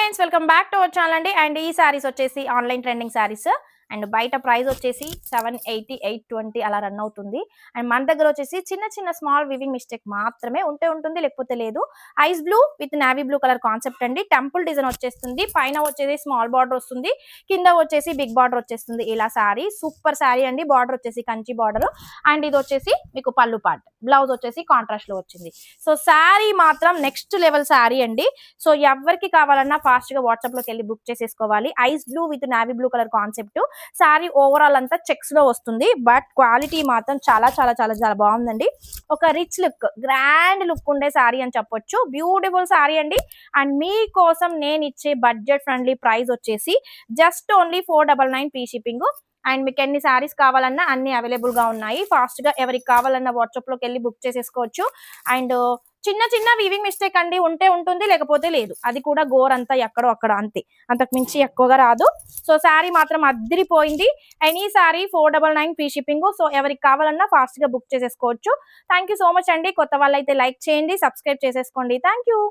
Friends welcome back to our channel అండి. And ఈ సారీస్ వచ్చేసి ఆన్లైన్ ట్రెండింగ్ సారీస్ అండ్ బయట ప్రైస్ వచ్చేసి 780 820 అలా రన్ అవుతుంది. అండ్ మన దగ్గర వచ్చేసి చిన్న చిన్న స్మాల్ వివింగ్ మిస్టేక్ మాత్రమే ఉంటుంది, లేకపోతే లేదు. Ice blue with navy blue colour concept అండి. టెంపుల్ డిజైన్ వచ్చేస్తుంది, పైన వచ్చేసి స్మాల్ బార్డర్ వస్తుంది, కింద వచ్చేసి బిగ్ బార్డర్ వచ్చేస్తుంది. ఇలా సారీ సూపర్ సారీ అండి. బార్డర్ వచ్చేసి కంచి బార్డర్ అండ్ ఇది వచ్చేసి మీకు పళ్ళు పార్ట్, బ్లౌజ్ వచ్చేసి కాంట్రాస్ట్ లో వచ్చింది. సో సారీ మాత్రం నెక్స్ట్ లెవెల్ సారీ అండి. సో ఎవరికి కావాలన్నా ఫాస్ట్ గా వాట్సాప్ లోకి వెళ్ళి బుక్ చేసేసుకోవాలి. Ice blue with navy blue colour concept sorry overall అంతా చెక్స్ లో వస్తుంది, బట్ క్వాలిటీ మాత్రం చాలా చాలా చాలా చాలా బాగుందండి. ఒక రిచ్ లుక్, గ్రాండ్ లుక్ ఉండే సారీ అని చెప్పొచ్చు. బ్యూటిఫుల్ సారీ అండి. అండ్ మీకోసం నేను ఇచ్చే బడ్జెట్ ఫ్రెండ్లీ ప్రైస్ వచ్చేసి just only 499 free shipping. And మీకు ఎన్ని సారీస్ కావాలన్నా అన్ని అవైలబుల్ గా ఉన్నాయి. ఫాస్ట్ గా ఎవరికి కావాలన్నా వాట్సాప్ లోకి వెళ్ళి బుక్ చేసేసుకోవచ్చు. అండ్ చిన్న చిన్న వీవింగ్ మిస్టేక్ అండి, ఉంటుంది, లేకపోతే లేదు. అది కూడా గోర్ అంతా ఎక్కడో అక్కడ, అంతే, అంతకు మించి ఎక్కువగా రాదు. సో శారీ మాత్రం అద్దరిపోయింది. అండ్ ఈ శారీ 499 ఫ్రీ షిప్పింగ్. సో ఎవరికి కావాలన్నా ఫాస్ట్ గా బుక్ చేసేసుకోవచ్చు. థ్యాంక్ యూ సో మచ్ అండి. కొత్త వాళ్ళైతే లైక్ చేయండి, సబ్స్క్రైబ్ చేసేసుకోండి. Thank you.